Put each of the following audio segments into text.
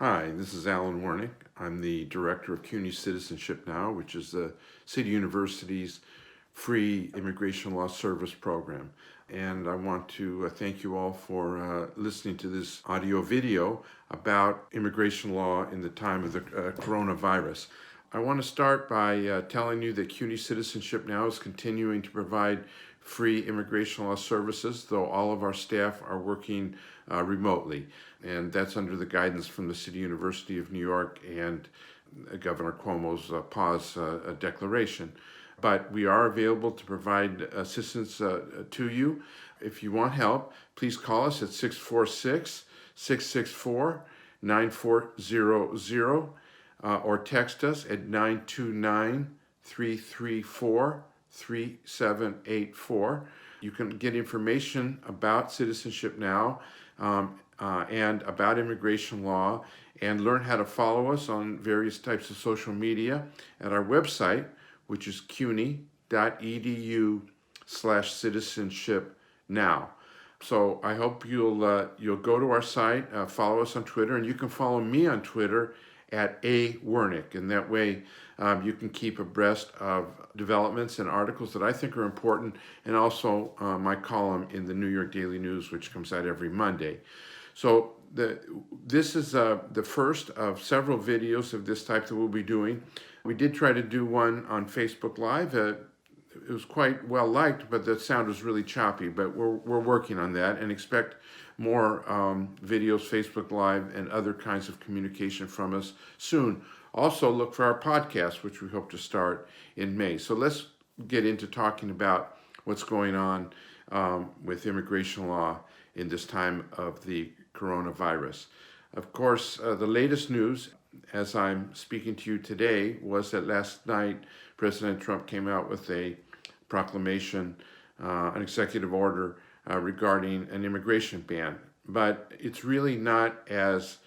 Hi, this is Allan Wernick. I'm the director of CUNY Citizenship Now, which is the City University's free immigration law service program. And I want to thank you all for listening to this audio video about immigration law in the time of the coronavirus. I want to start by telling you that CUNY Citizenship Now is continuing to provide free immigration law services, though all of our staff are working remotely. And that's under the guidance from the City University of New York and Governor Cuomo's pause declaration. But we are available to provide assistance to you. If you want help, please call us at 646-664-9400 or text us at 929-334-3784. You can get information about Citizenship Now and about immigration law and learn how to follow us on various types of social media at our website, which is cuny.edu/citizenshipnow. So I hope you'll go to our site, follow us on Twitter, and you can follow me on Twitter at A. Wernick, and that way you can keep abreast of developments and articles that I think are important, and also my column in the New York Daily News, which comes out every Monday. So this is the first of several videos of this type that we'll be doing. We did try to do one on Facebook Live. It was quite well liked, but the sound was really choppy. But we're working on that and expect more videos, Facebook Live, and other kinds of communication from us soon. Also, look for our podcast, which we hope to start in May. So let's get into talking about what's going on with immigration law in this time of the coronavirus. Of course, the latest news, as I'm speaking to you today, was that last night President Trump came out with a proclamation, an executive order regarding an immigration ban. But it's really not as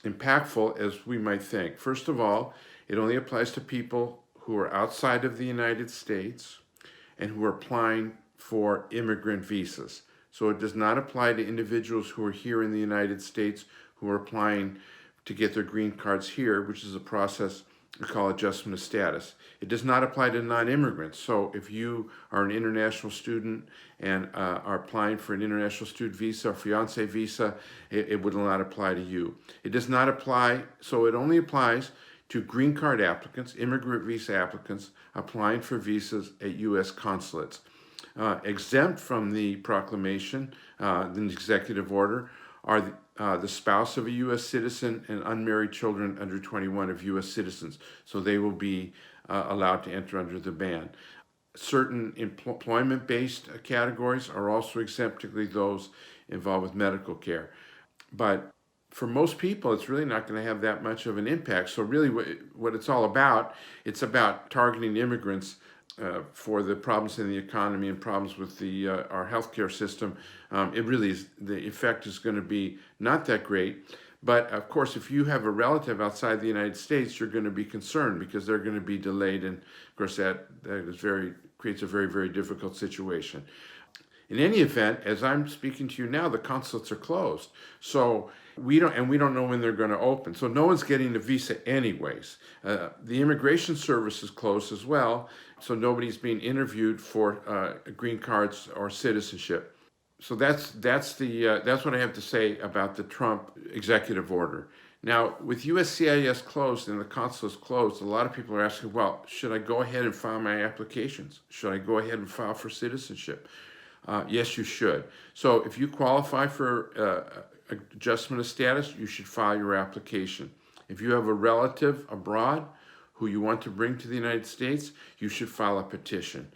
impactful as we might think. First of all, it only applies to people who are outside of the United States and who are applying for immigrant visas. So it does not apply to individuals who are here in the United States who are applying to get their green cards here, which is a process we call adjustment of status. It does not apply to non-immigrants. So if you are an international student and are applying for an international student visa or fiancé visa, it would not apply to you. It does not apply, so it only applies to green card applicants, immigrant visa applicants applying for visas at U.S. consulates. Exempt from the proclamation, the executive order, are the spouse of a U.S. citizen and unmarried children under 21 of U.S. citizens. So they will be allowed to enter under the ban. Certain employment-based categories are also exempt, particularly those involved with medical care. But for most people, it's really not going to have that much of an impact. So really what it's all about, it's about targeting immigrants for the problems in the economy and problems with our healthcare system. It really is, the effect is going to be not that great. But of course, if you have a relative outside the United States, you're going to be concerned because they're going to be delayed, and of course that creates a very, very difficult situation. In any event, as I'm speaking to you now, the consulates are closed. So we don't know when they're going to open. So no one's getting a visa anyways. The immigration service is closed as well. So nobody's being interviewed for green cards or citizenship. So that's what I have to say about the Trump executive order. Now, with USCIS closed and the consulates closed, a lot of people are asking, well, should I go ahead and file my applications? Should I go ahead and file for citizenship? Yes, you should. So if you qualify for adjustment of status, you should file your application. If you have a relative abroad who you want to bring to the United States, you should file a petition.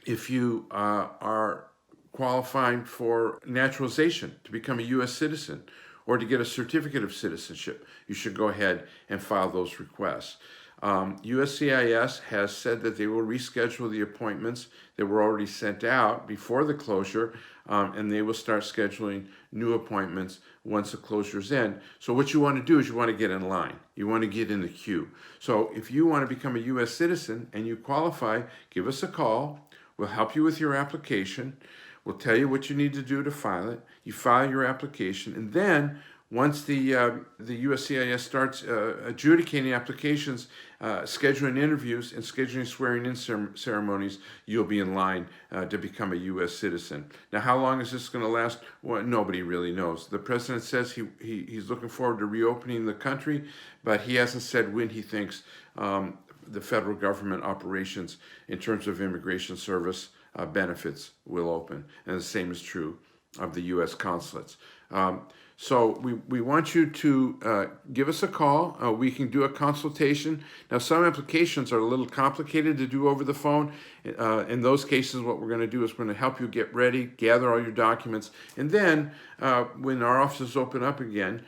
If you are qualifying for naturalization to become a U.S. citizen or to get a certificate of citizenship, you should go ahead and file those requests. USCIS has said that they will reschedule the appointments that were already sent out before the closure, and they will start scheduling new appointments once the closures end. So what you want to do is you want to get in line. You want to get in the queue. So if you want to become a U.S. citizen and you qualify, give us a call. We'll help you with your application. We'll tell you what you need to do to file it. You file your application, and then Once the USCIS starts adjudicating applications, scheduling interviews, and scheduling swearing-in ceremonies, you'll be in line to become a U.S. citizen. Now, how long is this going to last? Well, nobody really knows. The president says he's looking forward to reopening the country, but he hasn't said when he thinks the federal government operations in terms of immigration service benefits will open. And the same is true of the U.S. consulates. So we want you to give us a call. We can do a consultation. Now, some applications are a little complicated to do over the phone. In those cases, what we're going to do is we're going to help you get ready, gather all your documents, and then when our offices open up again,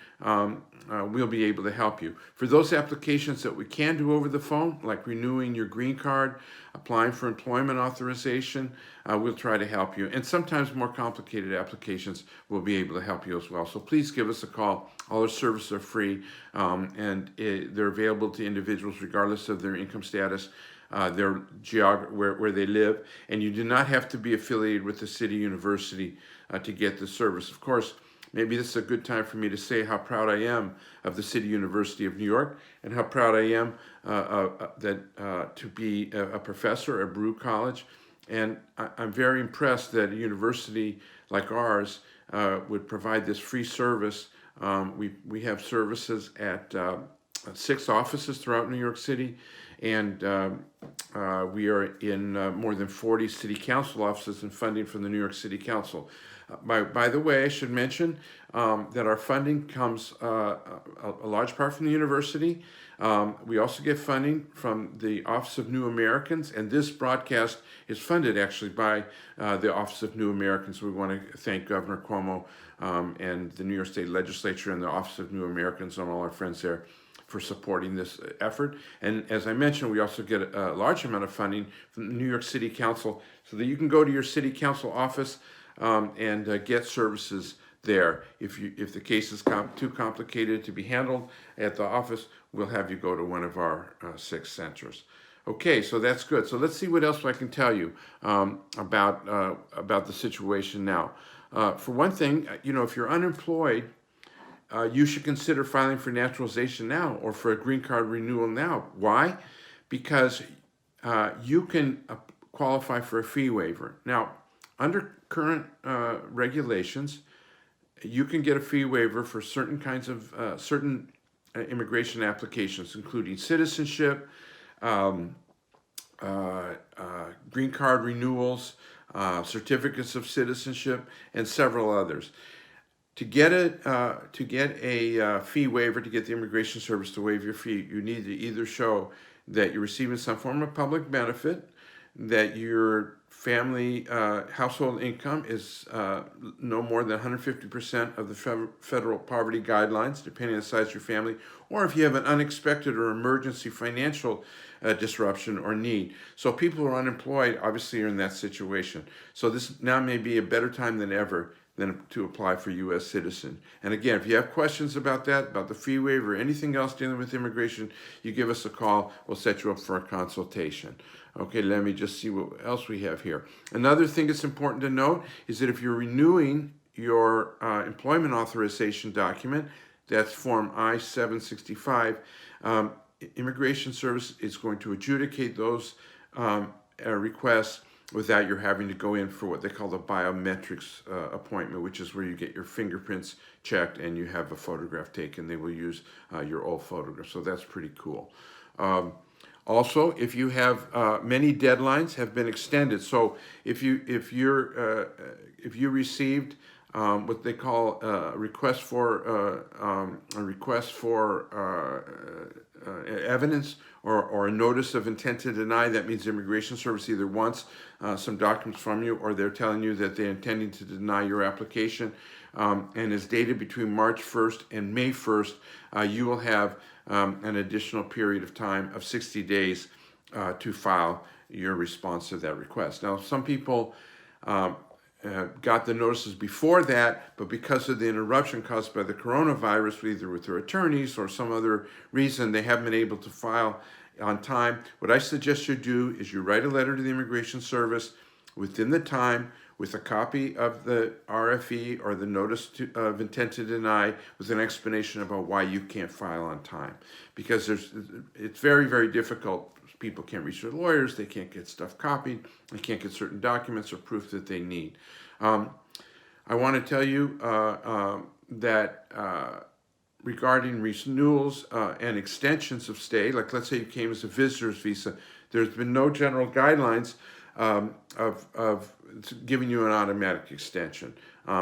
we'll be able to help you. For those applications that we can do over the phone, like renewing your green card, applying for employment authorization, we'll try to help you. And sometimes more complicated applications we'll be able to help you as well. So please give us a call. All our services are free, and they're available to individuals regardless of their income status, their where they live, and you do not have to be affiliated with the city university to get the service. Of course, maybe this is a good time for me to say how proud I am of the City University of New York and how proud I am to be a professor at Brew College. And I'm very impressed that a university like ours would provide this free service. We have services at 6 offices throughout New York City, and we are in more than 40 city council offices and funding from the New York City Council. By the way, I should mention that our funding comes a large part from the university. We also get funding from the Office of New Americans, and this broadcast is funded actually by the Office of New Americans. We want to thank Governor Cuomo and the New York State Legislature and the Office of New Americans and all our friends there for supporting this effort. And as I mentioned, we also get a large amount of funding from the New York City Council so that you can go to your city council office and get services there. If the case is too complicated to be handled at the office, we'll have you go to one of our 6 centers. Okay, so that's good. So let's see what else I can tell you about the situation now. For one thing, if you're unemployed, you should consider filing for naturalization now or for a green card renewal now. Why? Because you can qualify for a fee waiver. Now, under current regulations, you can get a fee waiver for certain kinds of immigration applications, including citizenship, green card renewals, certificates of citizenship, and several others. To get a fee waiver, to get the Immigration Service to waive your fee, you need to either show that you're receiving some form of public benefit, that your family household income is no more than 150% of the federal poverty guidelines, depending on the size of your family, or if you have an unexpected or emergency financial disruption or need. So people who are unemployed obviously are in that situation. So this now may be a better time than ever to apply for U.S. citizen. And again, if you have questions about that, about the fee waiver, or anything else dealing with immigration, you give us a call. We'll set you up for a consultation. Okay, let me just see what else we have here. Another thing that's important to note is that if you're renewing your employment authorization document, that's Form I-765, Immigration Service is going to adjudicate those requests without your having to go in for what they call the biometrics appointment, which is where you get your fingerprints checked and you have a photograph taken. They will use your old photograph, so that's pretty cool. Also, if you have many deadlines have been extended, so if you received what they call a request for evidence or a notice of intent to deny, that means the Immigration Service either wants some documents from you or they're telling you that they're intending to deny your application, and is dated between March 1st and May 1st, you will have an additional period of time of 60 days to file your response to that request. Now, some people got the notices before that, but because of the interruption caused by the coronavirus, either with their attorneys or some other reason, they haven't been able to file on time. What I suggest you do is you write a letter to the Immigration Service within the time with a copy of the RFE or the notice of intent to deny with an explanation about why you can't file on time. Because it's very, very difficult. People can't reach their lawyers, they can't get stuff copied, they can't get certain documents or proof that they need. I want to tell you that regarding renewals and extensions of stay, like let's say you came as a visitor's visa, there's been no general guidelines of giving you an automatic extension.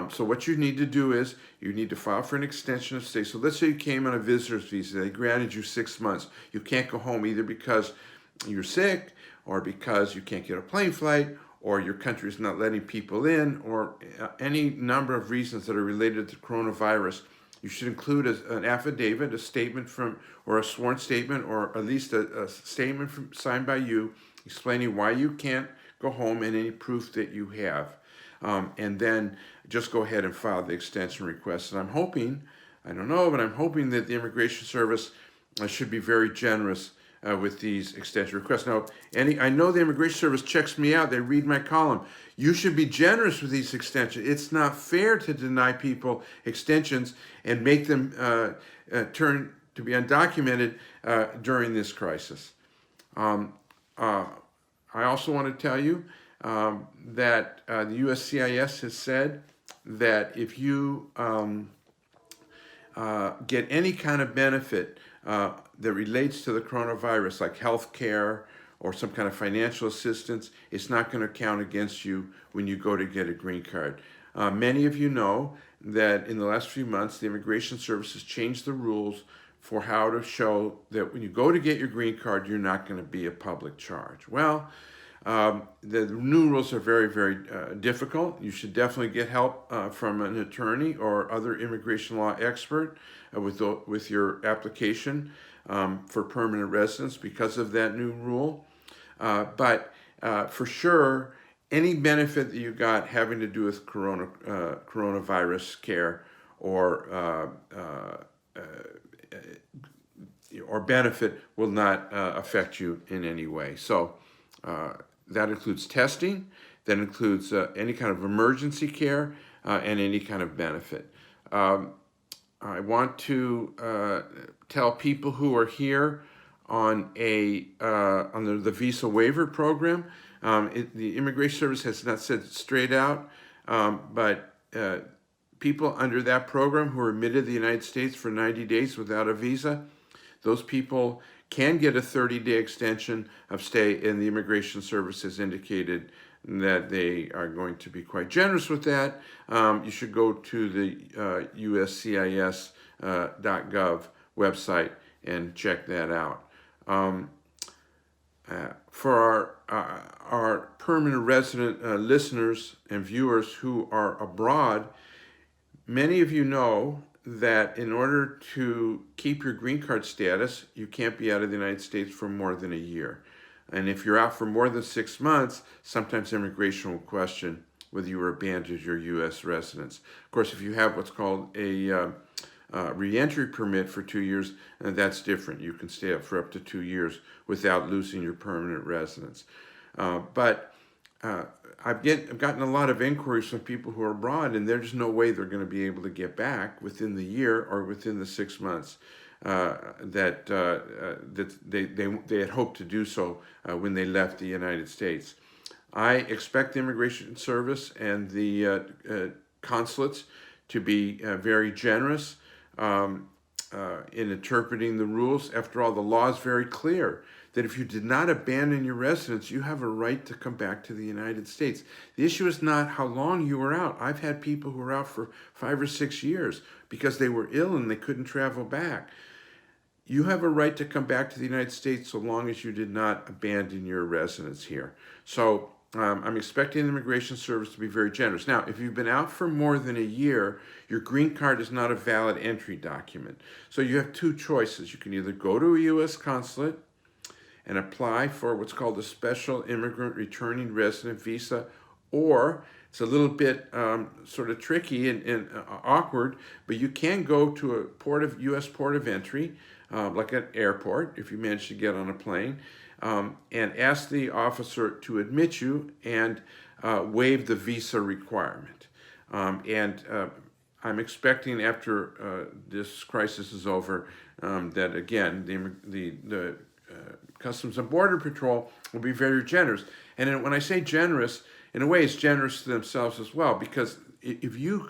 So what you need to do is you need to file for an extension of stay. So let's say you came on a visitor's visa, they granted you 6 months. You can't go home either because you're sick or because you can't get a plane flight or your country is not letting people in or any number of reasons that are related to coronavirus. You should include an affidavit, a statement from, or a sworn statement, or at least a statement signed by you explaining why you can't go home and any proof that you have. And then just go ahead and file the extension request. And I'm hoping, I don't know, but I'm hoping that the Immigration Service should be very generous with these extension requests. Now, I know the Immigration Service checks me out. They read my column. You should be generous with these extensions. It's not fair to deny people extensions and make them turn to be undocumented during this crisis. I also want to tell you that the USCIS has said that if you get any kind of benefit that relates to the coronavirus, like health care or some kind of financial assistance, it's not going to count against you when you go to get a green card. Many of you know that in the last few months, the Immigration Service has changed the rules for how to show that when you go to get your green card, you're not going to be a public charge. Well, the new rules are very, very difficult. You should definitely get help from an attorney or other immigration law expert with your application for permanent residence because of that new rule. But for sure, any benefit that you got having to do with coronavirus care or benefit will not affect you in any way. So that includes testing, that includes any kind of emergency care, and any kind of benefit. I want to tell people who are here on the visa waiver program. The Immigration Service has not said it straight out, but people under that program who are admitted to the United States for 90 days without a visa, those people can get a 30-day extension of stay, and the Immigration Service has indicated that they are going to be quite generous with that. You should go to the USCIS.gov website and check that out. For our permanent resident listeners and viewers who are abroad, many of you know that in order to keep your green card status, you can't be out of the United States for more than a year. And if you're out for more than 6 months, sometimes immigration will question whether you were abandoned your U.S. residence. Of course, if you have what's called a re-entry permit for 2 years, that's different. You can stay up for up to 2 years without losing your permanent residence. But I've gotten a lot of inquiries from people who are abroad, and there's no way they're going to be able to get back within the year or within the 6 months that they had hoped to do so when they left the United States. I expect the Immigration Service and the consulates to be very generous in interpreting the rules. After all, the law is very clear that if you did not abandon your residence, you have a right to come back to the United States. The issue is not how long you were out. I've had people who were out for 5 or 6 years because they were ill and they couldn't travel back. You have a right to come back to the United States so long as you did not abandon your residence here. So I'm expecting the Immigration Service to be very generous. Now, if you've been out for more than a year, your green card is not a valid entry document. So you have two choices. You can either go to a U.S. consulate and apply for what's called a special immigrant returning resident visa, or it's a little bit sort of tricky and awkward, but you can go to a U.S. port of entry, like an airport, if you manage to get on a plane, and ask the officer to admit you, and waive the visa requirement. I'm expecting after this crisis is over that again the Customs and Border Patrol will be very generous. And when I say generous, in a way, it's generous to themselves as well, because if you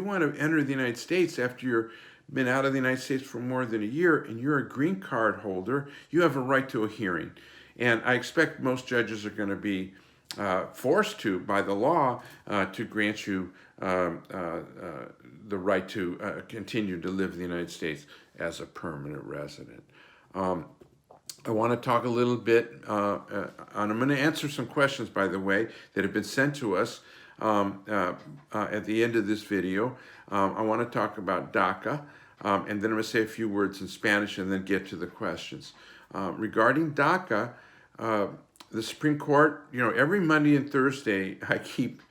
want to enter the United States after you've been out of the United States for more than a year and you're a green card holder, you have a right to a hearing. And I expect most judges are going to be forced to, by the law, to grant you the right to continue to live in the United States as a permanent resident. I want to talk a little bit, and I'm going to answer some questions, by the way, that have been sent to us at the end of this video. I want to talk about DACA, and then I'm going to say a few words in Spanish and then get to the questions. Regarding DACA, the Supreme Court, every Monday and Thursday, I keep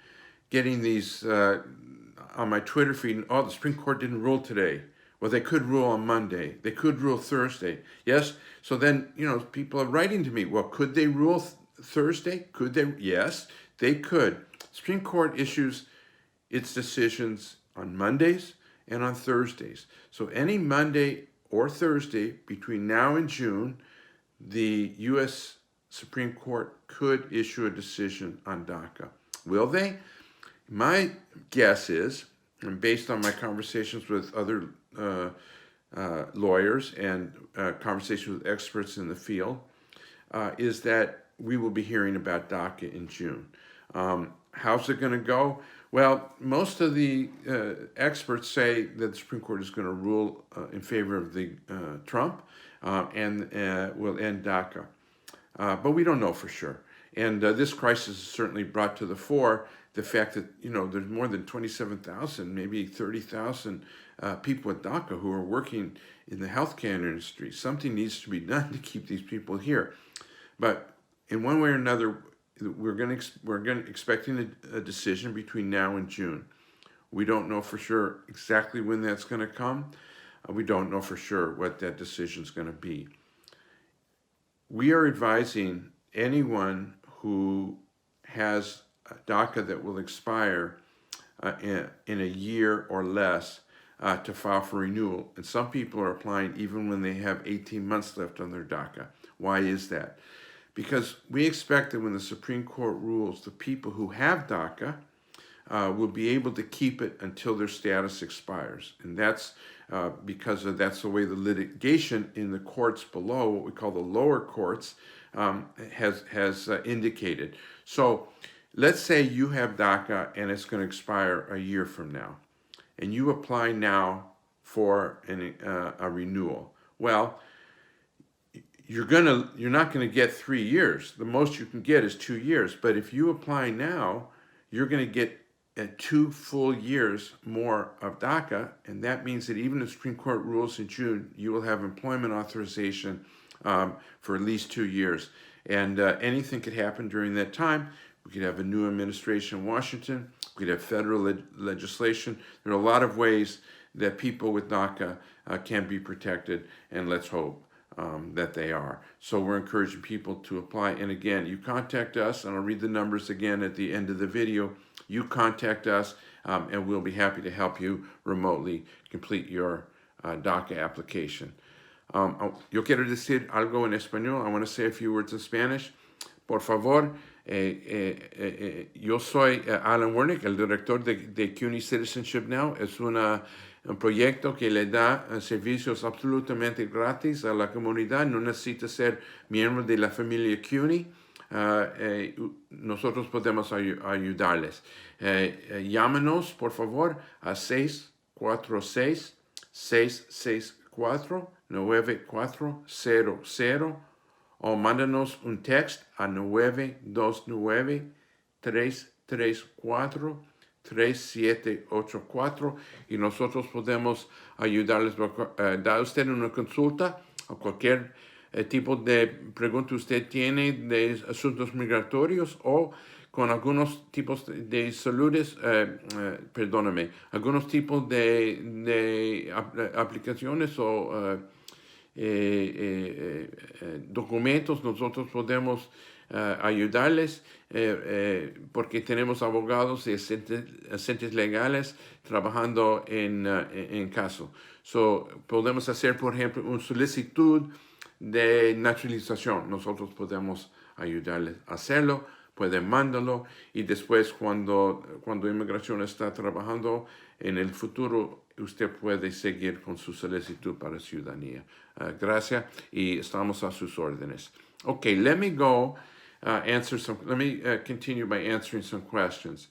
getting these on my Twitter feed. Oh, the Supreme Court didn't rule today. Well, they could rule on Monday. They could rule Thursday. Yes. So then, people are writing to me. Well, could they rule Thursday? Could they? Yes, they could. Supreme Court issues its decisions on Mondays and on Thursdays. So any Monday or Thursday between now and June, the U.S. Supreme Court could issue a decision on DACA. Will they? My guess is, and based on my conversations with other lawyers and conversations with experts in the field, is that we will be hearing about DACA in June. How's it going to go? Well, most of the experts say that the Supreme Court is going to rule in favor of the Trump and will end DACA. But we don't know for sure. And this crisis has certainly brought to the fore the fact that, there's more than 27,000, maybe 30,000 people with DACA who are working in the healthcare industry. Something needs to be done to keep these people here. But in one way or another, we're expecting a decision between now and June. We don't know for sure exactly when that's going to come. We don't know for sure what that decision is going to be. We are advising anyone who has DACA that will expire in a year or less to file for renewal. And some people are applying even when they have 18 months left on their DACA. Why is that? Because we expect that when the Supreme Court rules, the people who have DACA will be able to keep it until their status expires. And that's because that's the way the litigation in the courts below, what we call the lower courts, has indicated. So let's say you have DACA and it's going to expire a year from now, and you apply now for a renewal. Well, you're not going to get 3 years. The most you can get is 2 years. But if you apply now, you're going to get 2 full years more of DACA, and that means that even if the Supreme Court rules in June, you will have employment authorization for at least 2 years. And anything could happen during that time. We could have a new administration in Washington. We could have federal legislation. There are a lot of ways that people with DACA can be protected, and let's hope that they are. So we're encouraging people to apply. And again, you contact us, and I'll read the numbers again at the end of the video. You contact us, and we'll be happy to help you remotely complete your DACA application. Yo quiero decir algo en español. I want to say a few words in Spanish. Por favor, yo soy Allan Wernick, el director de CUNY Citizenship Now. Es un proyecto que le da servicios absolutamente gratis a la comunidad. No necesita ser miembro de la familia CUNY. Nosotros podemos ayudarles. Llámanos, por favor, a 646-664-9400 o mándanos un text a 929-334-3784 y nosotros podemos ayudarles. Da usted una consulta o cualquier tipo de pregunta usted tiene de asuntos migratorios o con algunos tipos de saludes, algunos tipos de aplicaciones o documentos, nosotros podemos ayudarles porque tenemos abogados y asistentes legales trabajando en caso. So, podemos hacer, por ejemplo, una solicitud de naturalización. Nosotros podemos ayudarles a hacerlo, pueden mandarlo y después cuando inmigración está trabajando en el futuro, usted puede seguir con su solicitud para ciudadanía. Gracias y estamos a sus órdenes. Okay, let me continue by answering some questions.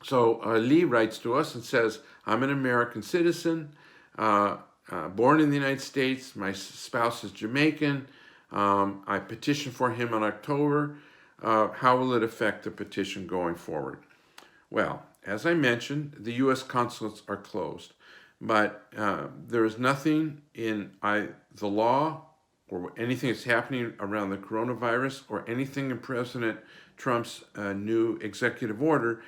So Lee writes to us and says, I'm an American citizen, born in the United States. My spouse is Jamaican. I petitioned for him in October. How will it affect the petition going forward? Well, as I mentioned, the U.S. consulates are closed, but there is nothing in the law or anything that's happening around the coronavirus or anything in President Trump's new executive order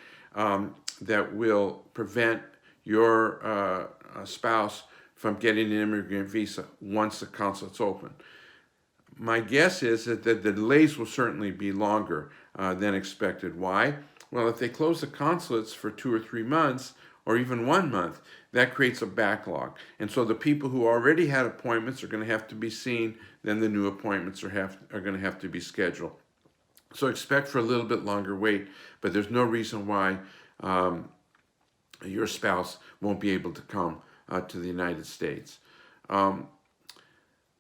that will prevent your spouse from getting an immigrant visa once the consulate's open. My guess is that the delays will certainly be longer than expected. Why? Well, if they close the consulates for 2 or 3 months, or even 1 month, that creates a backlog. And so the people who already had appointments are going to have to be seen, then the new appointments are going to have to be scheduled. So expect for a little bit longer wait, but there's no reason why your spouse won't be able to come to the United States.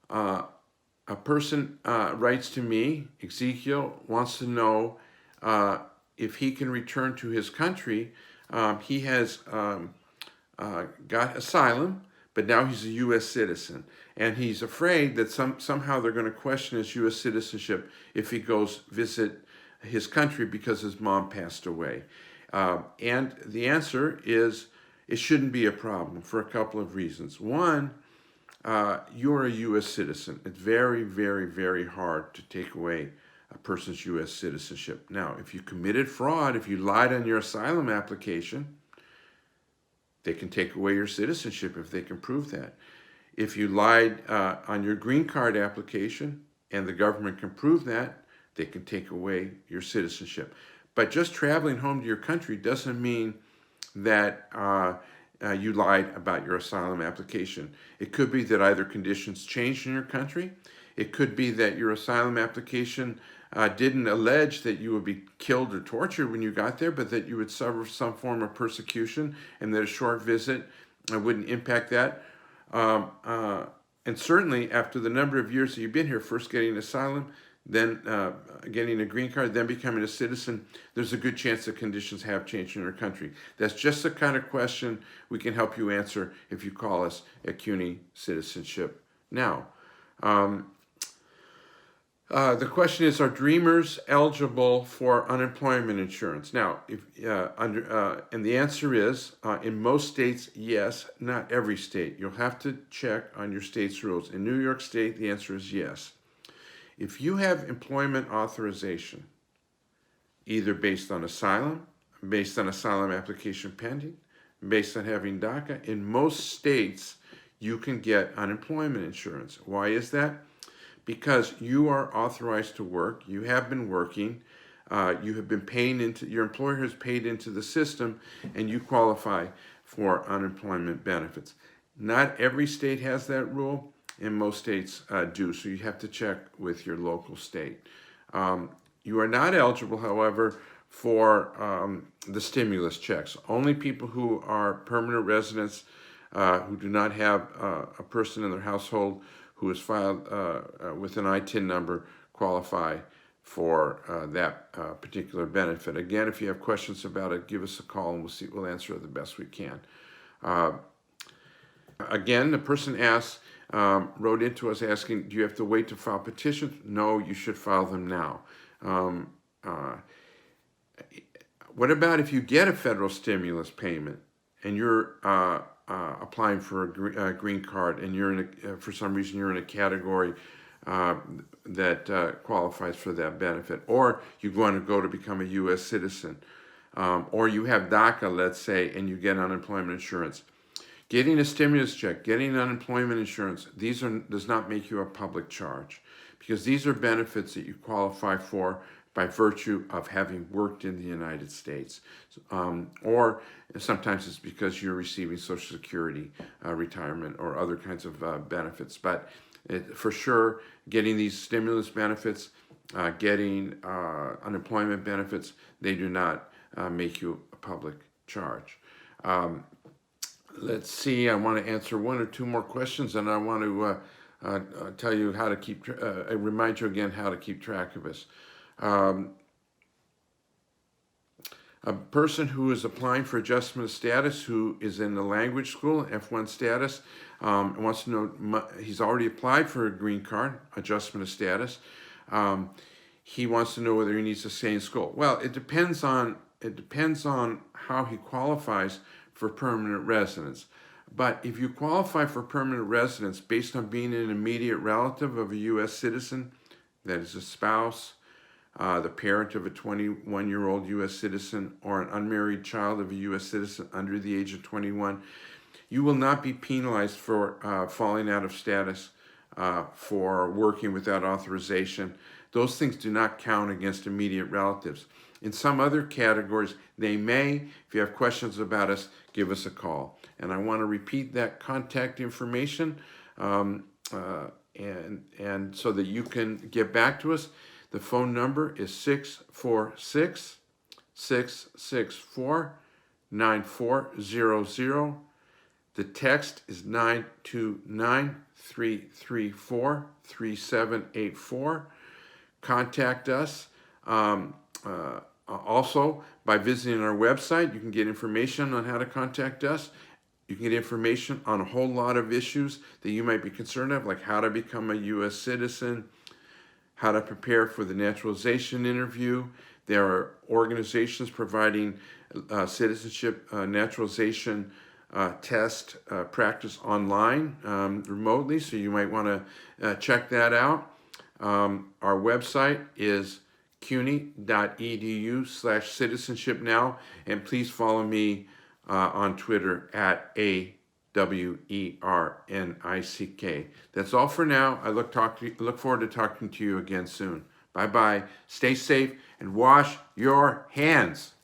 A person writes to me, Ezekiel wants to know if he can return to his country. He has got asylum, but now he's a U.S. citizen. And he's afraid that somehow they're going to question his U.S. citizenship if he goes visit his country because his mom passed away. And the answer is it shouldn't be a problem for a couple of reasons. One, you're a U.S. citizen. It's very, very, very hard to take away a person's U.S. citizenship. Now, if you committed fraud, if you lied on your asylum application, they can take away your citizenship if they can prove that. If you lied on your green card application and the government can prove that, they can take away your citizenship. But just traveling home to your country doesn't mean that you lied about your asylum application. It could be that either conditions changed in your country. It could be that your asylum application didn't allege that you would be killed or tortured when you got there, but that you would suffer some form of persecution and that a short visit wouldn't impact that. And certainly after the number of years that you've been here, first getting asylum, then getting a green card, then becoming a citizen, there's a good chance that conditions have changed in your country. That's just the kind of question we can help you answer if you call us at CUNY Citizenship Now. The question is, are dreamers eligible for unemployment insurance? Now, and the answer is, in most states, yes, not every state. You'll have to check on your state's rules. In New York State, the answer is yes. If you have employment authorization, either based on asylum application pending, based on having DACA, in most states, you can get unemployment insurance. Why is that? Because you are authorized to work, you have been working, you have been paying into, your employer has paid into the system, and you qualify for unemployment benefits. Not every state has that rule, and most states do, so you have to check with your local state. You are not eligible, however, for the stimulus checks. Only people who are permanent residents who do not have a person in their household who is filed with an ITIN number qualify for that particular benefit. Again, if you have questions about it, give us a call and we'll answer it the best we can. Again, the person wrote into us asking, do you have to wait to file petitions? No, you should file them now. What about if you get a federal stimulus payment and you're applying for a green card and you're for some reason you're in a category that qualifies for that benefit, or you want to go to become a U.S. citizen, or you have DACA, let's say, and you get unemployment insurance? Getting a stimulus check, getting unemployment insurance, does not make you a public charge, because these are benefits that you qualify for by virtue of having worked in the United States. Or sometimes it's because you're receiving Social Security, retirement, or other kinds of benefits. But for sure, getting these stimulus benefits, getting unemployment benefits, they do not make you a public charge. Let's see, I want to answer one or two more questions, and I want to tell you how to keep, remind you again how to keep track of us. A person who is applying for adjustment of status, who is in the language school, F1 status, wants to know, he's already applied for a green card, adjustment of status. He wants to know whether he needs to stay in school. Well, it depends on how he qualifies for permanent residence. But if you qualify for permanent residence based on being an immediate relative of a U.S. citizen, that is a spouse, the parent of a 21-year-old U.S. citizen, or an unmarried child of a U.S. citizen under the age of 21, you will not be penalized for falling out of status, for working without authorization. Those things do not count against immediate relatives. In some other categories, they may. If you have questions about us, give us a call. And I want to repeat that contact information, and so that you can get back to us. The phone number is 646-664-9400. The text is 929-334-3784. Contact us. Also, by visiting our website, you can get information on how to contact us. You can get information on a whole lot of issues that you might be concerned of, like how to become a U.S. citizen, how to prepare for the naturalization interview. There are organizations providing citizenship naturalization test practice online remotely, so you might want to check that out. Our website is cuny.edu/citizenship now, and please follow me on Twitter at AWERNICK. That's all for now. I look forward to talking to you again soon. Bye-bye. Stay safe and wash your hands.